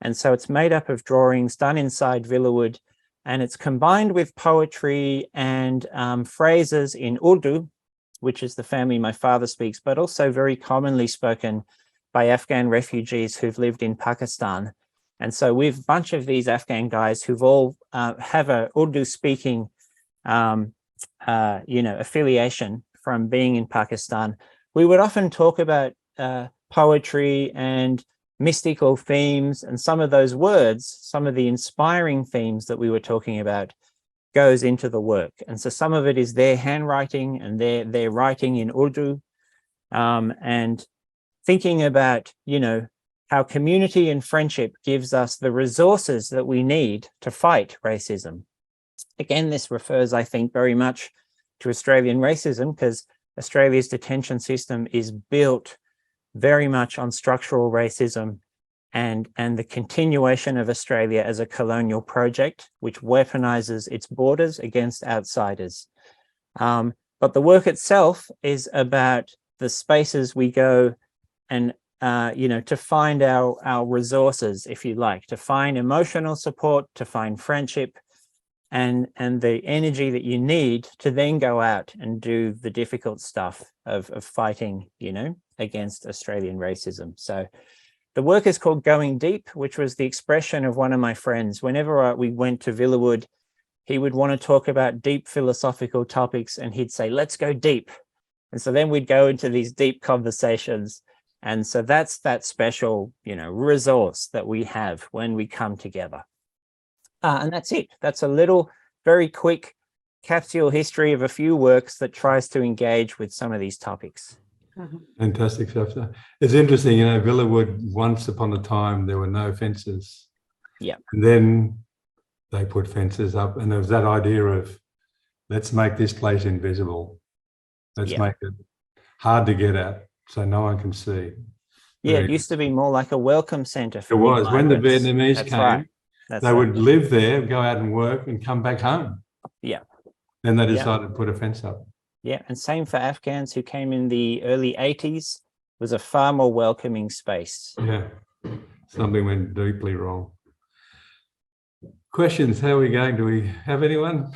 And so it's made up of drawings done inside Villawood, and it's combined with poetry and phrases in Urdu, which is the family my father speaks, but also very commonly spoken by Afghan refugees who've lived in Pakistan. And so we've a bunch of these Afghan guys who've all have a Urdu speaking, affiliation from being in Pakistan. We would often talk about poetry and mystical themes, and some of those words, some of the inspiring themes that we were talking about goes into the work. And so some of it is their handwriting and their writing in Urdu, and thinking about, how community and friendship gives us the resources that we need to fight racism. Again, this refers, I think, very much to Australian racism, because Australia's detention system is built very much on structural racism and the continuation of Australia as a colonial project, which weaponizes its borders against outsiders. But the work itself is about the spaces we go and, to find our resources, if you like, to find emotional support, to find friendship, and the energy that you need to then go out and do the difficult stuff of fighting, against Australian racism. So the work is called Going Deep, which was the expression of one of my friends. Whenever we went to Villawood, he would want to talk about deep philosophical topics, and he'd say, let's go deep. And so then we'd go into these deep conversations. And so that's that special, resource that we have when we come together. And that's it. That's a little, very quick capsule history of a few works that tries to engage with some of these topics. Fantastic stuff. It's interesting, Villawood, once upon a time, there were no fences. Yeah. And then they put fences up, and there was that idea of, let's make this place invisible. Let's make it hard to get at so no one can see. Yeah, it used to be more like a welcome centre for it was. When the Vietnamese That's came, right. they would live there, go out and work, and come back home. Yeah. Then they decided to put a fence up. Yeah, and same for Afghans who came in the early 80s. Was a far more welcoming space. Yeah, something went deeply wrong. Questions? How are we going? Do we have anyone?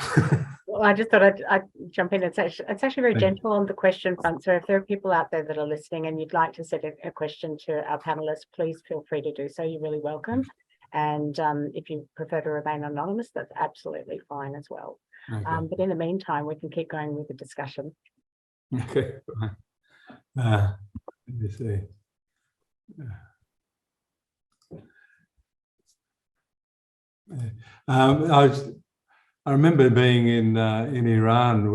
Well, I just thought I'd jump in. It's actually very gentle on the question front. So if there are people out there that are listening and you'd like to set a question to our panelists, please feel free to do so. You're really welcome. And if you prefer to remain anonymous, that's absolutely fine as well. Okay. But in the meantime, we can keep going with the discussion. Okay. Let me see. I remember being in Iran.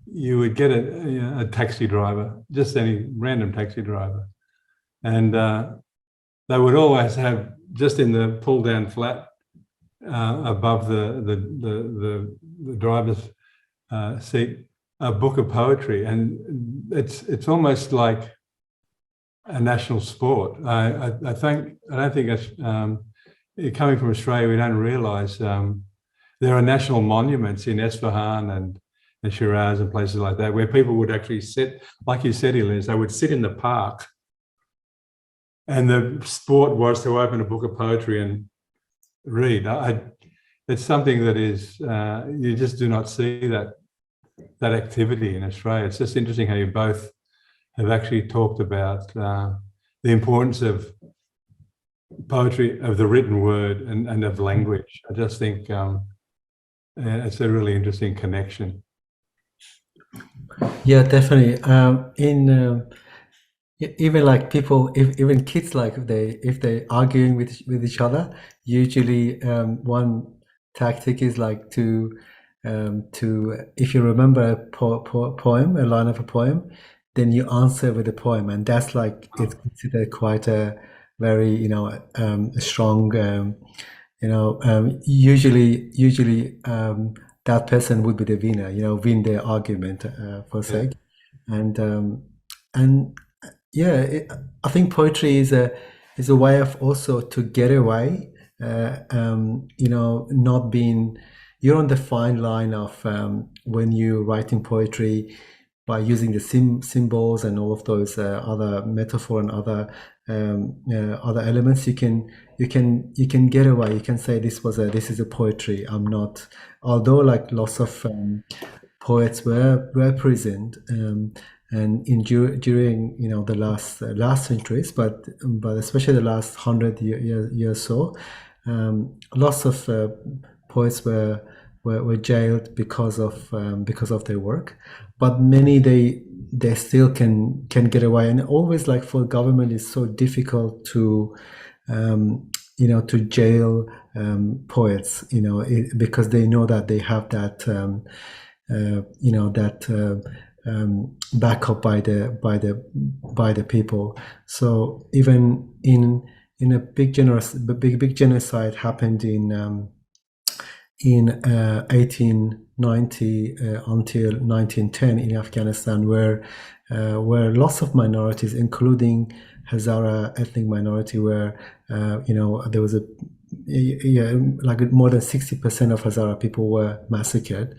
You would get a taxi driver, just any random taxi driver, and they would always have, just in the pull down flat above the driver's seat, a book of poetry, and it's almost like a national sport. I don't think it's coming from Australia, we don't realise there are national monuments in Isfahan and Shiraz and places like that where people would actually sit, like you said, Elyas, they would sit in the park, and the sport was to open a book of poetry and read. It's something that is, you just do not see that activity in Australia. It's just interesting how you both have actually talked about the importance of poetry, of the written word, and of language. I just think it's a really interesting connection. Yeah, definitely. Even like people, even kids, like if they arguing with each other, usually one tactic is like to if you remember a poem, a line of a poem, then you answer with a poem, and that's like it's considered quite a very strong usually that person would be the winner, win the argument for sake. And yeah, I think poetry is a way of also to get away, not being, you're on the fine line of when you're writing poetry by using the symbols and all of those other metaphor and other elements. You can get away. You can say this is a poetry. I'm not, although like lots of poets were present and during the last centuries, but especially the last 100 years so, lots of poets were jailed because of their work, but many they still can get away. And always, like, for government, it's so difficult to to jail poets, because they know that they have that backup by the people. So even in a big genocide happened in 1890 until 1910 in Afghanistan, where lots of minorities, including Hazara ethnic minority, where there was like more than 60% of Hazara people were massacred.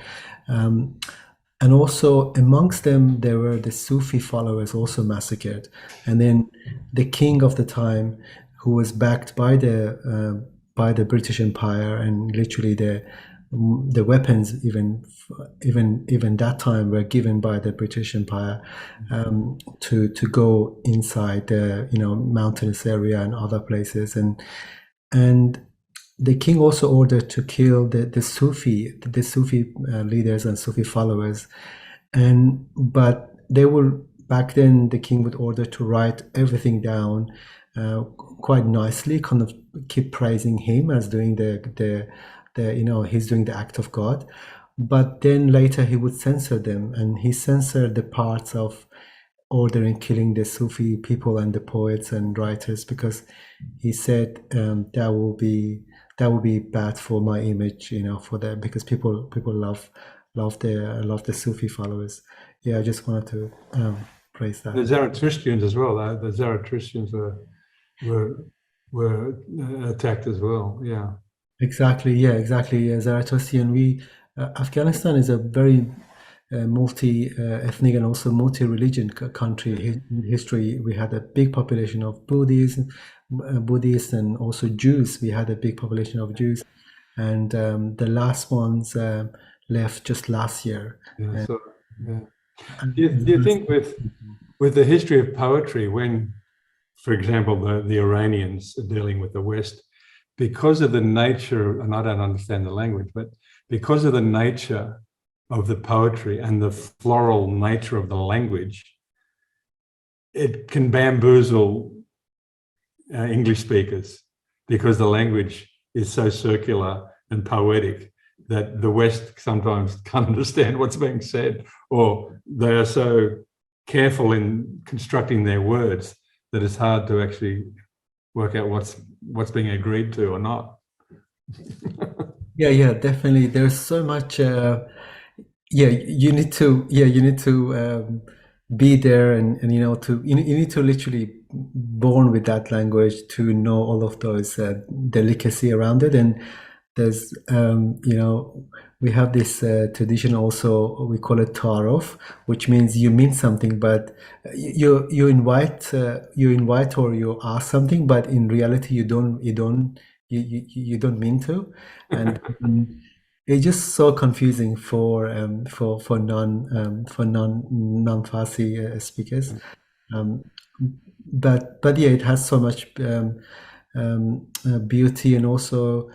And also amongst them, there were the Sufi followers also massacred. And then the king of the time, who was backed by the British Empire, and literally the weapons even that time were given by the British Empire to go inside the mountainous area and other places, and the king also ordered to kill the Sufi leaders and Sufi followers, but they were, back then the king would order to write everything down quite nicely, kind of keep praising him as doing he's doing the act of God. But then later he would censor them, and he censored the parts of ordering killing the Sufi people and the poets and writers, because he said that will be bad for my image, for them, because people love the Sufi followers. Yeah, I just wanted to praise that. The Zoroastrians as well. The Zoroastrians were attacked as well. Yeah. Exactly. Yeah. Exactly. Zoroastrian. Afghanistan is a very multi-ethnic and also multi-religion country. In history, we had a big population of Buddhists and also Jews. We had a big population of Jews, and the last ones left just last year. Yeah. Do you think with the history of poetry, when, for example, the Iranians are dealing with the West, because of the nature, and I don't understand the language, but because of the nature of the poetry and the floral nature of the language, it can bamboozle English speakers, because the language is so circular and poetic that the West sometimes can't understand what's being said, or they are so careful in constructing their words that it's hard to actually work out what's being agreed to or not. Yeah, definitely. There's so much. You need to be there, and you need to literally born with that language to know all of those delicacy around it. And there's we have this tradition also, we call it tarof, which means you mean something, but you invite or you ask something, but in reality you don't mean to, and it's just so confusing for non-Farsi speakers. But yeah, it has so much beauty, and also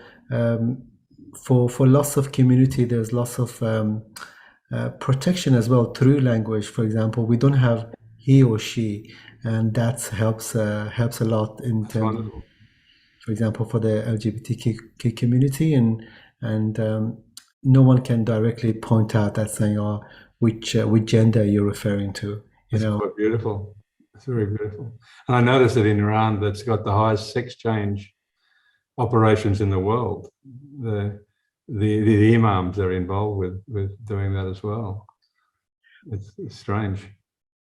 for lots of community, there's lots of protection as well through language. For example, we don't have he or she, and that helps a lot in terms of, for example, for the LGBTQ community, and no one can directly point out that, saying, "Oh, which gender you're referring to." It's quite beautiful. It's very beautiful. And I noticed that in Iran, that's got the highest sex change operations in the world. the imams are involved with doing that as well. It's strange.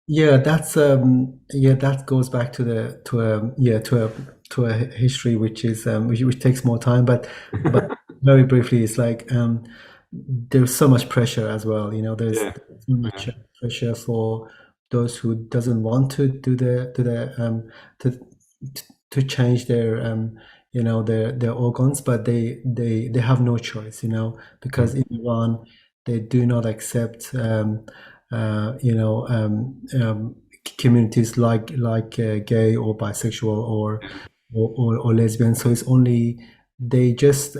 Yeah, that goes back to a history which is which takes more time, but very briefly, it's like there's so much pressure as well. There's Yeah, so much pressure for those who doesn't want to do to to change their their organs, but they have no choice, because in Iran they do not accept communities like gay or bisexual or lesbian. So it's only they just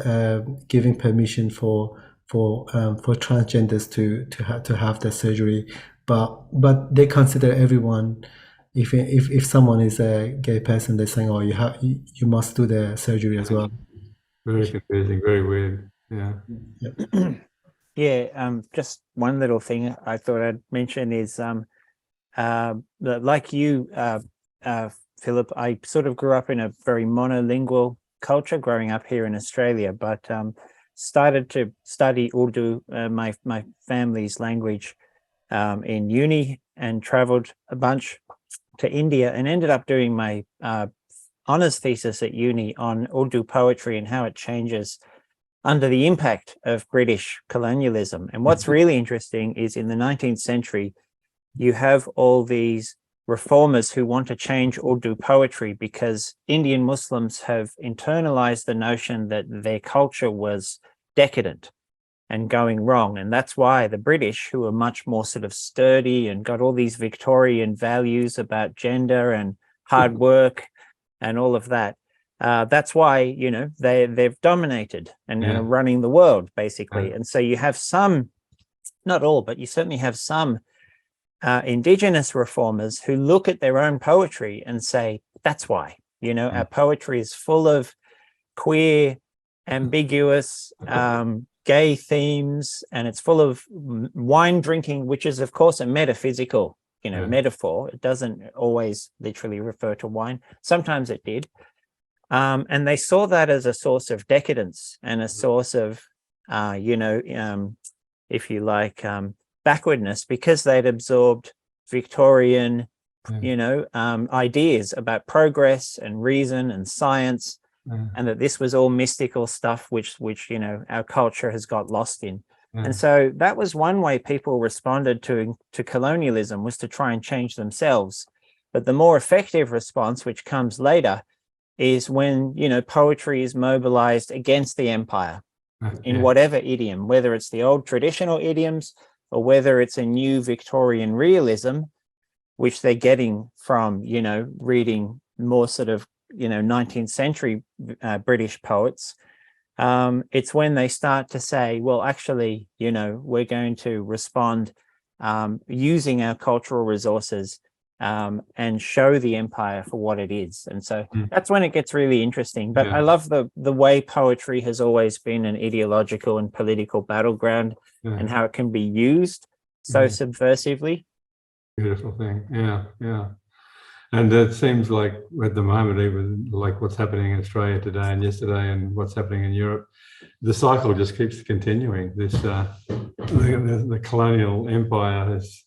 giving permission for transgenders to have the surgery, but they consider everyone. If someone is a gay person, they're saying, "Oh, you must do the surgery as well." Very confusing, very weird. Yeah. Yep. Yeah, just one little thing I thought I'd mention is like you, Philip, I sort of grew up in a very monolingual culture growing up here in Australia, but started to study Urdu, my family's language, in uni, and traveled a bunch to India, and ended up doing my honors thesis at uni on Urdu poetry and how it changes under the impact of British colonialism. And what's really interesting is in the 19th century, you have all these reformers who want to change Urdu poetry because Indian Muslims have internalized the notion that their culture was decadent and going wrong. And that's why the British, who are much more sort of sturdy and got all these Victorian values about gender and hard work and all of that, that's why, they've dominated and are running the world, basically. And so you have some, not all, but you certainly have some indigenous reformers who look at their own poetry and say, that's why, our poetry is full of queer, ambiguous, gay themes, and it's full of wine drinking, which is, of course, a metaphysical, metaphor. It doesn't always literally refer to wine. Sometimes it did. And they saw that as a source of decadence and a source of, if you like, backwardness, because they'd absorbed Victorian, ideas about progress and reason and science, and that this was all mystical stuff, which our culture has got lost in. And so that was one way people responded to colonialism, was to try and change themselves. But the more effective response, which comes later, is when, poetry is mobilized against the empire in whatever idiom, whether it's the old traditional idioms or whether it's a new Victorian realism, which they're getting from, reading more sort of, 19th century British poets. It's when they start to say, well, actually, we're going to respond using our cultural resources and show the empire for what it is. And so that's when it gets really interesting. But I love the way poetry has always been an ideological and political battleground, and how it can be used so subversively. Beautiful thing. Yeah. And it seems like at the moment, even like what's happening in Australia today and yesterday and what's happening in Europe, the cycle just keeps continuing. This the colonial empire is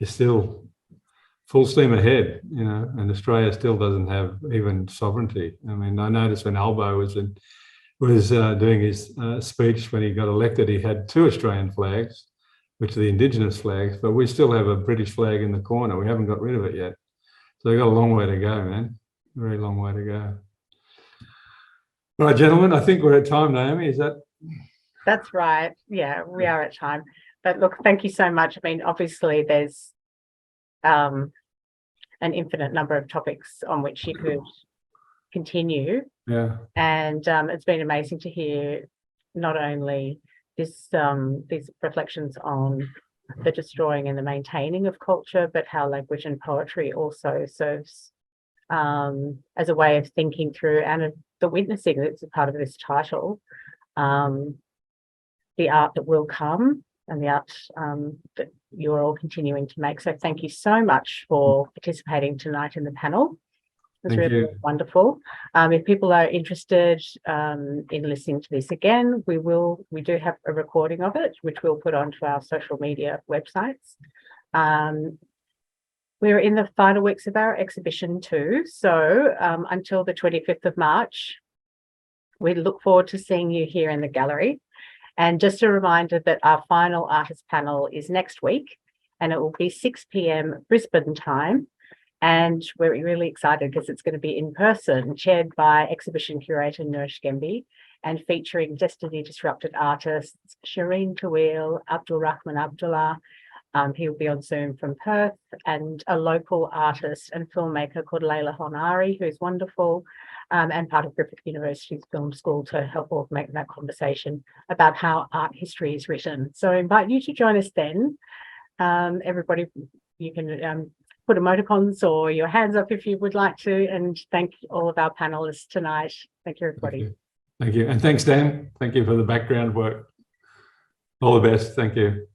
still full steam ahead, and Australia still doesn't have even sovereignty. I mean, I noticed when Albo was doing his speech when he got elected, he had 2 Australian flags, which are the Indigenous flags, but we still have a British flag in the corner. We haven't got rid of it yet. So they've got a long way to go, man. Very long way to go. All right, gentlemen, I think we're at time, Naomi. Is that? That's right. Yeah, we are at time. But look, thank you so much. I mean, obviously there's an infinite number of topics on which you could continue. Yeah. And it's been amazing to hear not only these reflections on the destroying and the maintaining of culture, but how language and poetry also serves as a way of thinking through, and the witnessing that's a part of this title, the art that will come and the art that you're all continuing to make. So thank you so much for participating tonight in the panel. was Thank really you. wonderful. If people are interested in listening to this again, we do have a recording of it, which we'll put onto our social media websites. We're in the final weeks of our exhibition too. So until the 25th of March, we look forward to seeing you here in the gallery. And just a reminder that our final artist panel is next week, and it will be 6 p.m. Brisbane time. And we're really excited because it's going to be in person, chaired by exhibition curator Nursh Gembi, and featuring Destiny Disrupted artists Shireen Tawil, Abdul Rahman Abdullah. He'll be on Zoom from Perth, and a local artist and filmmaker called Layla Honari, who's wonderful, and part of Griffith University's film school to help augment that conversation about how art history is written. So I invite you to join us then. Everybody, you can put emoticons or your hands up if you would like to, and thank all of our panelists tonight. Thank you, everybody. Thank you. And thanks, Dan. Thank you for the background work. All the best. Thank you.